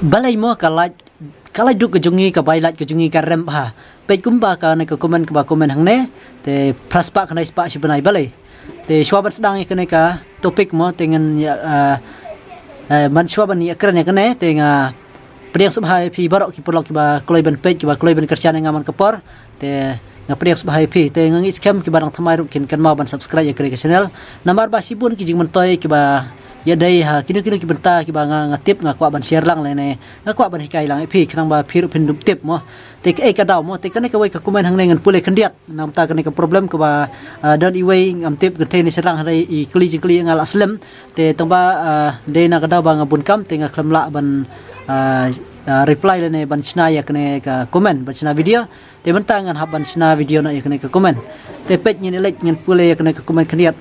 balai mo kalai duk ke jungi ke bailat ke jungi karem ha pe kumba ka ne ke komen ke ba komen hang ne te praspa kanai spa si benai balai te shwabat sedang ke ne ka topik mo tengen man shwaban ni akran ne ke ne tenga priang subhai pi barok ki polok ki ba kloi ben pej ki ba kloi ben kerjaan ngaman kepor te nga priang subhai pi te ngi scam ki barang thamai ru kin kan ma ban subscribe ya ke channel nambar ba sibun ki jing mentoi ki ba ya dai ha kini ki benta ki ba nga tip nga kwa ban share lang le ne nga kwa ban hikai lang pi khnang ba phiru phin dup tip mo te ke ka daw mo te kan ka wai ka komen hang ne ngan pule khandiat nam ta kan ka problem ka ba don i wai ngam tip ke ne serang hari i kli ngal aslam te tong ba de na ka daw ba nga bun kam te nga khlam la ban reply le ne ban chna ya kene ka comment ban chna video te benta ngan hab ban chna video na ya kene ka comment te pej ni lek ngan pule ya kene ka comment khandiat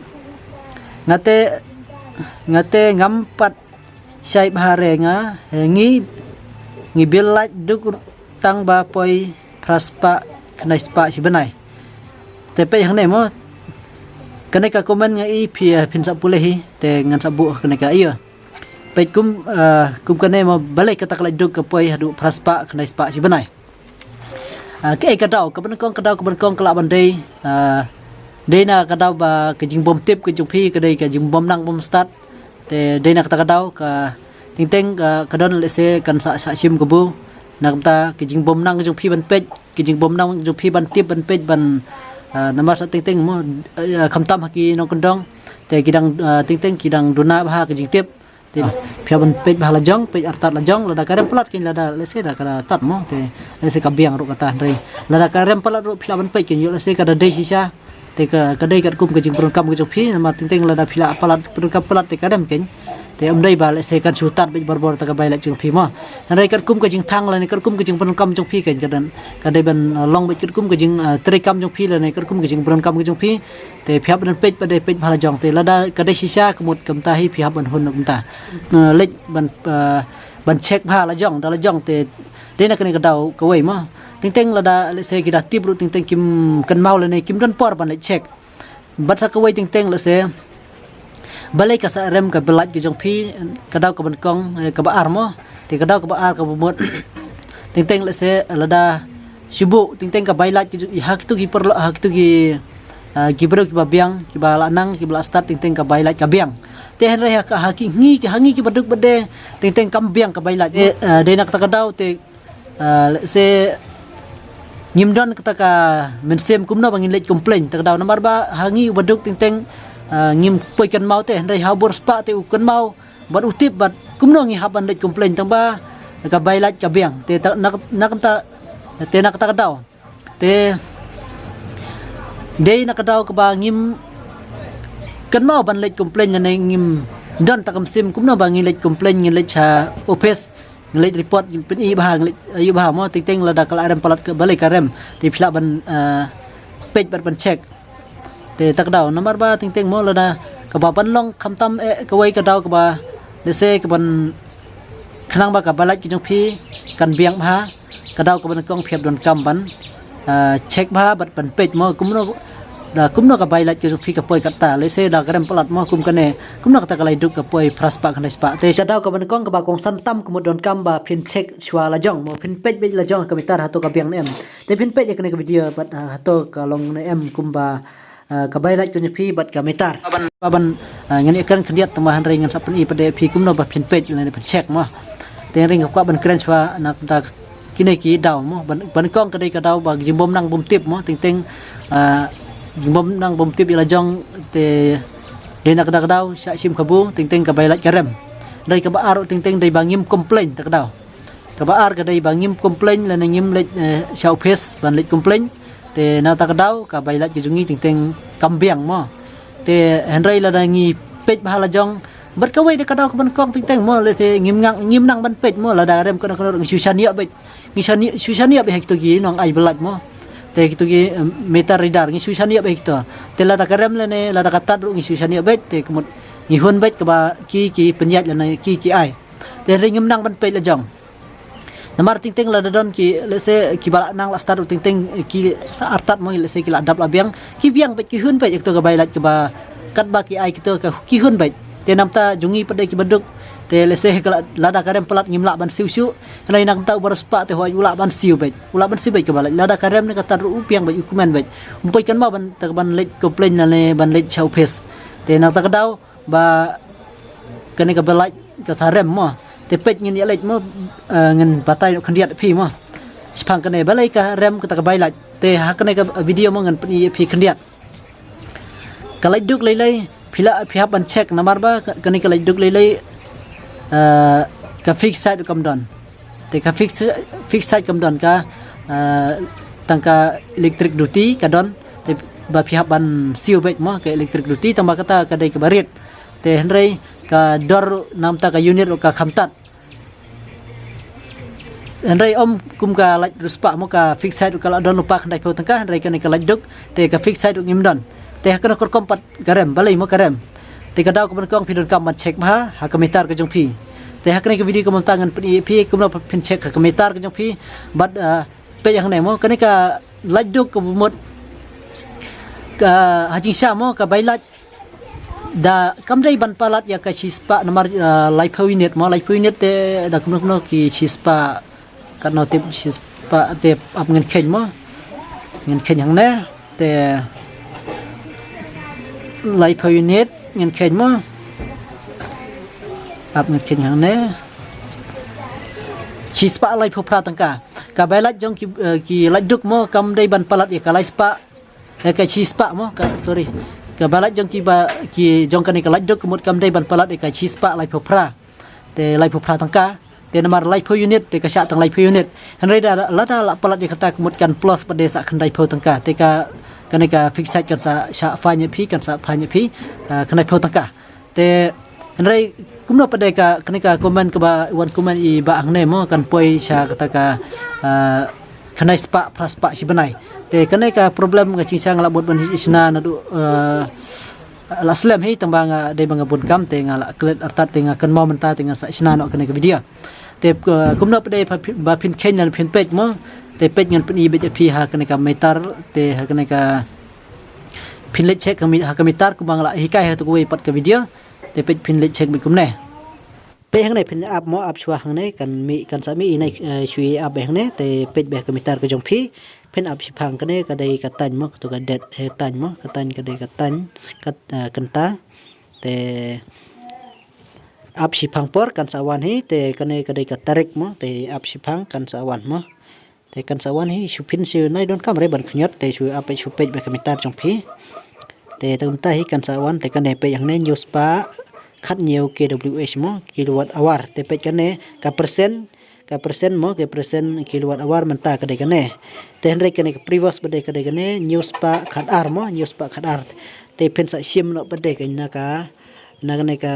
ngate ngampat sai bahare nga ngi belat duk tang ba poi praspa khnai spa si benai te pe hang ne mo kene ka komen nga i phin sa pule hi te ngan sabu kene ka iya pe kum kene mo balai ka tak la duk ka poi hadu praspa khnai spa si benai ke ka daw ka ban kong kala bandai Dena kadau ba ke jing bom tip ke jung phi ke dei ke jing bom nang bom start te dena kata kadau ka ting ka don le se kan sa sim ko bu nak ta ke jing bom nang jung phi ban pej ke jing bom nang jung phi ban tip ban pej ban nambar sa ting mo kham tam haki nong kondong te kidang ting kidang duna ba ke jing tip te phia ban pej ba la jong pej artat la jong la da karem plat kin la da le se da kada tat mo te le se ka biang ru kata rei la da karem plat ru phia ban pej kin yo le se kada dei sisa te ka kadai kat kum ke jing program ke jopi nama ting la da phila palat program palat te kadam ken te amdai ba le se kan sutat be bor ta ka bai la jing phi ma rai kat kum ke jing thang la ne kat kum ke jing program jong phi ken kadan kadai ban long be kat kum ke jing trekam jong phi la ne kat kum ke jing program ke jong phi te phia ban pej ba dei pej bhala jong te la da kadai sisa kemut kamta hi phia ban hun kamta lek ban check bha la jong da la jong te de na kan ka dau ka wei ma ting la da le se ki da tip ru ting kim kan mau le ne kim don por ban le check bat sa ka wei ting la se balai ka sa rem ka belat ki jong phi ka daw ka ban kong ka ba ar mo te ka daw ka ba ar ka mot ting la se la da sibu ting ka bailat ki hak tu ki perlo hak tu ki bro ki ba biang ki ba la nang ki ba start ting ka bailat ka biang te hen re ka haki hangi ki baduk bade ting kam biang ka bailat de nak ta ka daw te se ngimdon kataka mensem kumno bangin lej komplain tak daw nambar ba hangi baduk ting ngim poi kan mau te rai habor spa te kan mau bat utip bat kumno ngi haban lej komplain tang ba ka bailat ka biang te nak ta daw te dei nak daw ka ba ngim kan mau ban lej komplain ne ngim don takam sim kumno bangin lej komplain ngi lej cha opes ngelait report pen i bahang ayu bah mo ting la da kala rem palat ke balai karem ti phila ban page ban check te tak daw nambar ba ting mo la da ka ba ban long kham tam ka wai ka daw ka ba le se ka ban khnang ba ka balat ki jong phi kan biang ba ka daw ka ban kong phiap don kam ban check ba bat ban page mo kumno ka bailat ki jong phi ka poi ka ta le se da karem palat mo kum kane kumno ka ta kalai duk ka poi praspa khanai spa te sa daw ka ban kong ka ba kong san tam kumod don kam ba phin check shwa la jong mo phin page be la jong ka mitar hato ka biang em te phin page ka ne ka video bat hato ka long ne em kum ba ka bailat ki jong phi bat ka mitar ban ngani kan khandiat tambahan rai ngan sapen i pade phi kumno ba phin page le phin check mo te ring ka ban kren shwa nak ta kini ki daw mo ban kong ka dei ka daw ba jimbom nang bom tip mo ting bom nang bom tip ila jong te de nak daw sa sim kabu ting ka bailat karem dai ka ba aro ting dai bangim complain tak daw ka ba ar ka dai bangim complain la ngim le sa face ban le complain te na tak daw ka bailat ki jungi ting kambiang mo te henrai la da ngi pej ba la jong bat ka wei de ka daw ka ban kong ting mo le te ngim nang ban pej mo la da rem ka ngi susania be ngi susania be hek to gi nong ai belat mo te kitu gi meter radar ngi susania be hek to te la da karem le ne la da katat ru ngi susania be te kemut ngi hun be ka ba ki penyat la ki ai te ringim nang ban pej la jong namar ting la da don ki le se ki bala nang la start ting ki sa artat mo le se ki la dap la biang ki biang be ki hun be hek to ka bailat ka ba kat ba ki ai ki to ka ki hun be te namta jungi pade ki baduk te lese kala lada karem pelat ngimla ban siu lai nak tau berspa te hoi ula ban siu bet ke balai lada karem ni kata upiang bet ukumen bet umpai kan ma ban tak ban let complain le ban let chau pes te nak tak dau ba kene ka balai ka sarem mo te pet ngin ya let mo ngin batai khendiat phi mo spang kene balai ka rem ka tak bailai te ha kene ka video mo ngin phi khendiat kalai duk lai phila phihap ban check namar ba kene kalai duk lai ka fix site kam don te ka fix site kam don ka tangka electric duty ka don te ba phihap ban siu bet mo ka electric duty tamba kata ka dai ka barit te henrei ka dor nam ta ka unit ka khamtat henrei om kum ka laj ruspa mo ka fix site ka don lupa khandai pho tangka henrei ka laj duk te ka fix site ngim don te ka kor kompat garem balai mo karem te kadau ko ban kong pidon kam man check ba ha komentar ka jong phi te hakne ka video ko man tangan phi ko no pin check ka komentar ka jong phi bat pe yang ne mo kane ka lajdo ko mot ka hajing sha mo ka bailat da kamdai ban palat ya ka chispa nomor live unit mo live unit te da kuno ki chispa kan no tip chispa te ap ngen khen mo ngen khen yang ne te live unit ngin khen mo ap ngin khen yang ne chi spa lai phopra tangka ka bailat jong ki lai duk mo kam dai ban palat ya ka lai spa ka chi spa mo ka sorry ka bailat jong ki jong kan ka lai duk mot kam dai ban palat ka chi spa lai phopra te lai phopra tangka te namar lai pho unit te ka sha tang lai pho unit hanrei da la palat ya kata mot kan plus pade sa khandai pho tangka te ka kane ka fix site kan sa sha fanya phi kan sa fanya phi kane pho tangka te henrei kumno pade ka kane ka comment ka ba wan comment I ba angne mo kan poi sha kata ka kane spa praspa si banai te kane ka problem nga chingsang la bot ban isna na du la slam hi tambang de bang bun kam te nga la klet artat te nga kan mo menta te nga sa isna no kane ka video te kumno pade ba pin kenya pin page mo te pet ngan pni BJP ha kene ka metar te ha kene ka pinlet check kami ha kamitar ku bangla hikai ha tu ku pat ka video te pet pinlet check bi kum ne pe hang ne pin ap mo ap chwa hang ne kan mi kan sa mi nei chui ap hang ne te pet be kamitar ka jong phi pin ap sipang kene ka dai ka tan mo tu ka det he tan mo ka tan ka dai ka tan ka kanta te ap sipang por kan sawan hi te kene ka dai ka tarik mo te ap sipang kan sawan mo te kan sawan hi supin siu nai don kam re ban khnyot te su ape su page be kamitar jong phi te tum ta hi kan sawan te kan ne pe yang ne news pa khat nhiều kWh mo kilowatt hour te pe kan ne ka persen mo ke persen kilowatt hour man ta ka de kan ne te hen re kan ne previous bade ka de kan ne news pa khat ar mo news pa khat ar te pen sa sim no bade kan na ka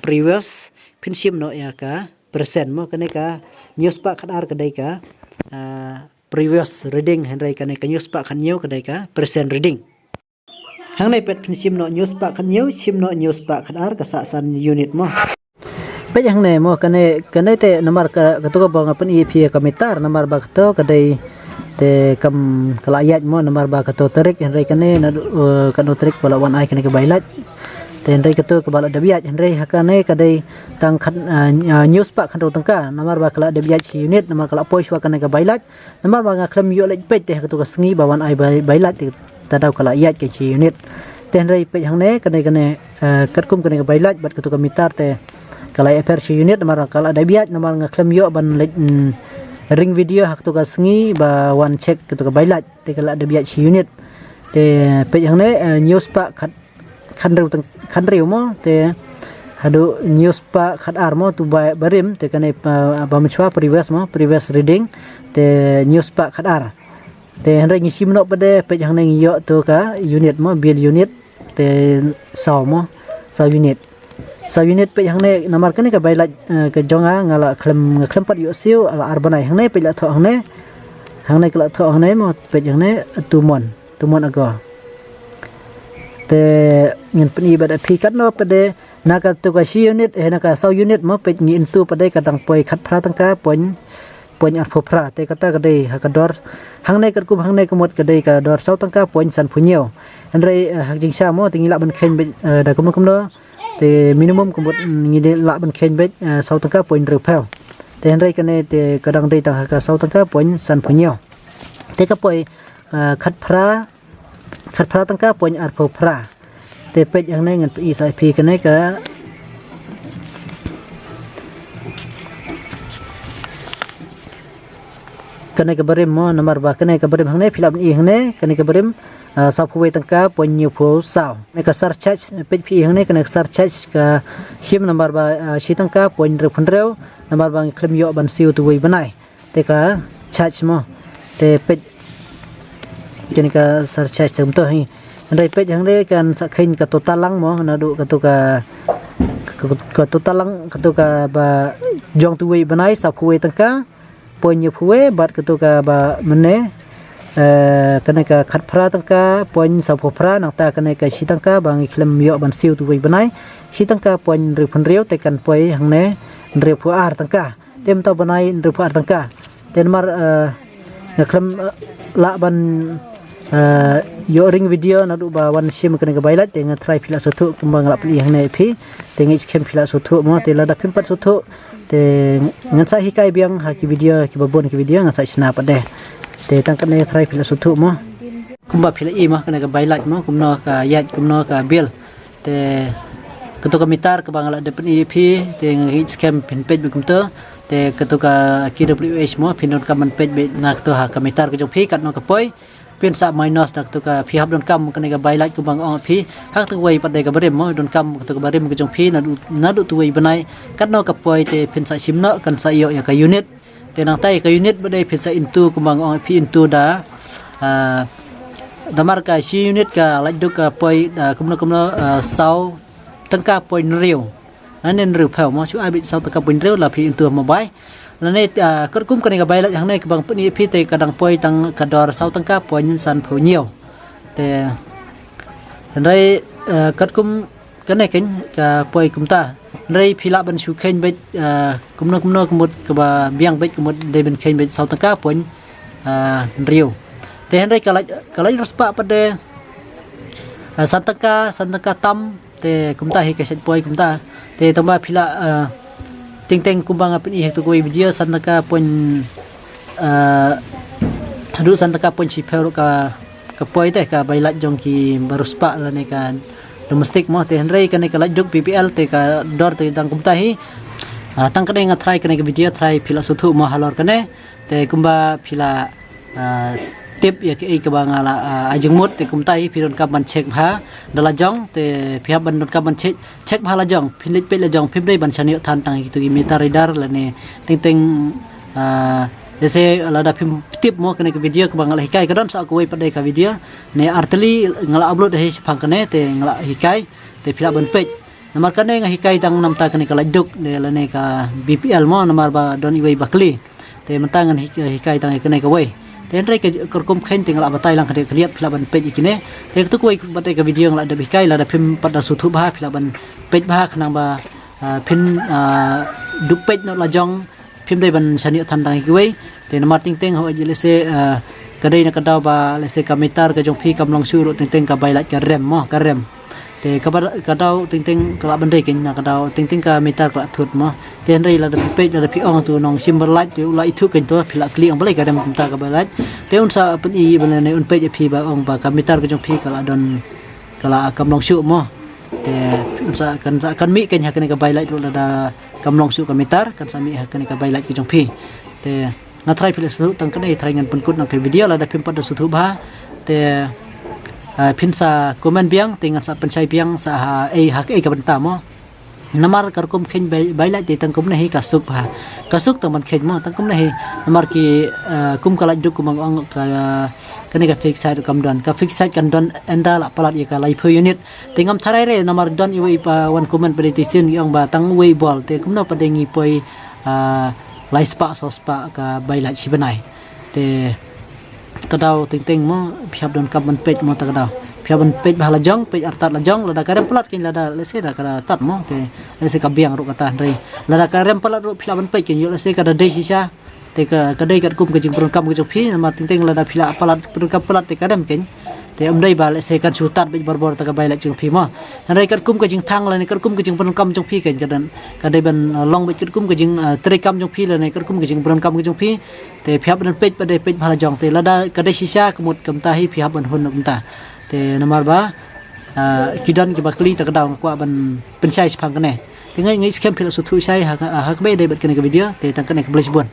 previous pin sim no ya ka persen mo kan ne ka news pa khat ar ka de ka previous reading henry kan ka news pa khan new ka dai ka present reading hang nei pet sim no news pa khan new sim no news pa khan ar ka sa san unit mo pe hang nei mo kan te namar ka to ka bang pen ep ka metar namar ba to ka dai te kam kalayat mo namar ba ka to tarik henry kan na kan tarik wala wan ai kan ka bailat te henry ka to ka bala dabiat henry hakane ka dai tang khan news pa khan tangka namar ba kala dabiat unit namar kala pois wa kan ka bailat namar ba nga klam yo lej pet te ka to ka sngi ba wan ai bailat te tadaw kala yat ke unit te henry pe hang ne kan kat kum kan ka bailat bat ka to ka mitar te kala efer unit namar kala dabiat namar nga klam yo ban lej ring video hak to ka sngi ba wan check ka to ka bailat te kala dabiat unit te pe hang ne news pa khan riu mo te hadu news pa khat ar mo tu barim te kane ba mchwa previous reading te news pa khat ar te henry ngi sim no pade pe hang ne yo to ka unit mo bill unit te saw unit pe hang ne namar kane ka baila ka jonga ngala khlem pat yo siu ala ar banai hang ne pe la tho hang ne kala tho hang ne mo pe hang ne tumon ago te ngin pni bada phi kat no pade naka to ka shi unit naka saw unit mo pe ngi intu pade ka dang poi khat phra tangka poin ar phra te kata ka dei ha ka dor hang nei kat kum hang nei kamot ka dei ka dor saw tangka poin san phunyo henrei hak jing sha mo tingi la ban khen da kum no te minimum kembut ngide la ban khen bet sau tangka point repel te rai kane te kadang dei tang ka sau tangka point san punyo te ka poi khat phra tangka point ar pho phra te pet yang nei ngan pi sai pi kane ka kane ka barim mo namar ba kane ka barim hang nei philap ni hang nei kane ka barim sa phuwe tangka point new pho sao ne ka sar chach pet pi hang nei kane sar chach ka shim nambar ba shi tangka point re phun reu nambar bang khlem yo ban siu tu wei banai te ka chach mo te pet kane ka sar chach tum to hi andai pet hang nei kan sa khin ka to talang mo na du ka to ka to talang ka to ka ba jong tu wei banai sa phuwe tangka point new phuwe bat ka to ka ba mane kane ka khat phra tangka point sa pho phra nang ta kane ka shi tangka bang khlem yo ban siu tu wei banai shi tangka point ri phun reu te kan poi hang ne ri phu ar tangka tem ta banai ri phu ar tangka ten mar khlem la ban yo ring video na du ba wan sim kane ka bailat te nga try phila sothu kumbang la pli hang ne phi te ngi khem phila sothu mo te la da phim pat sothu te ngan sa hikai biang ha ki video ki babon ki video ngan sa sna pa de te tang kane try phila sothu mo kumba phila i mo kane ka bailat mo kumno ka yat kumno ka bil te ketuka mitar ka bangala de pni phi te ngi scam pin page bi kumto te ketuka KWH mo pinon ka man page be nak to ha ka mitar ka jong phi kat no ka poi pin sa minus nak to ka phi hab don kam kane ka bailat ku bang ong phi hak tu wei padai ka barem mo don kam to ka barem ka jong phi na du tu wei banai kat no ka poi te pin sa sim no kan sa yo ya ka unit te nang tai ka unit badai pin sa into ku bang ong phi into da damar ka si unit ka laj du ka poi da kumno sau tangka point riu nanen riu phau mo chu ai bi sau tangka point riu la phi into mobile lane kat kum kane ka bailat hang nei ka bang pni phi te kadang poi tang ka dor sau tangka point san phu nhiều te rai kat kum kane ken ka poi kum ta rai phila ban su khen bet kumno kumut ka ba biang bet kumut de ben khen bet sau tangka point riu te rai ka laj raspa pade santaka tam te kumta hi ka set poi kumta te tamba phila ting kumbang apni hek tu koi video santaka pon hadu santaka pon si phero ka poi te ka bailat jong ki baruspa la ne ka domestic mo te henrei ka ne ka lajok PPL te ka dor te dang kumta hi tang kane nga try kane ka video try phila suthu mo halor kane te kumba phila tip ya ke ka bangala ajeng mut te kumta hi phiron ka ban check bha dala jong te phia ban don ka ban check bha la jong philit pe la jong phim dei ban chani than tang tu gi meter radar la ne ting jese la da phim tip mo kane ka video ka bangala hikai ka don sa ko wei padai ka video ne artli ngala upload he phang kane te ngala hikai te phila ban page namar kane nga hikai tang nam ta kane ka laduk ne la ne ka BPL mo namar ba don iwei bakli te mantangan hikai tang kane ka wei ten rai ka korkom khen tingala batai lang khade kliat phila ban page ikine te tu koi batai ka video ngala da bikai la da phim pada suthu bha phila ban page bha khnang ba phin du page no la jong phim dai ban sani than dang kiwei te namar ting ho jile se kadai na kadaw ba le se kamitar ka jong phi kamlong su ro ting ka bailat ka rem mo ka rem te kabar kadaw ting kala bandai kin na kadaw ting ka mitar kala thut mo ten rai la da page la da phi ong tu nong symbol light tu la ithu kin to phila kli ang balai ka dem ta ka bailat te un sa pen i ban ne un page phi ba ong ba kamitar ka jong phi kala don kala kamlong su mo te un sa kan mi ken ha kan ka bailat la da kamlong su kamitar kan sa mi ha kan ka bailat ki jong phi te na try phila su tang ka dai try ngan pun kut na ka video la da phim pad su thu ba te phin sa comment biang tingan sa pensai biang sa hak ka banta mo namar karkum khen baila te tangkum nahi kasuk ha kasuk taman khen mo tangkum nahi namar ki kum kala duk kumang ong ka kane ka fix side kam don ka fix side kan don enda la palat ya ka lai phu unit tingam tharai re namar don iwi pa one comment petition yang ba tang wei bol te kumna padengi poi lai spa so spa ka baila chi banai te kadaw ting mo phiap don kam ban page mo ta kadaw phiap ban page bhala jong page artat la jong lada karem plat kin lada lese da kara tat mo te lese ka biang ru kata rei lada karem plat ru phiap ban page kin yo lese kada dei sisa te ka kadai kat kum ka jing prun kam ka jong phi ma ting lada phila plat prun kam plat te kadem kin te amdai bal se kan sutat be bor ta ka bai la chung phi mo rai kat kum ka jing thang la ni kat kum ka jing pron kam chung phi kan kan ka dai ban long be kat kum ka jing tre kam chung phi la ni kat kum ka jing pron kam ka chung phi te phiap ban pej ba dai pej bhala jong te la da ka dai sisa kemut kam ta hi phiap ban hun nam ta te nomor ba kidan ke bakli ta ka daw kwa ban pensai sepang kene ngai ngai skem phil su thu sai ha ka be dai bat kene ka video te tang kene ka blis bon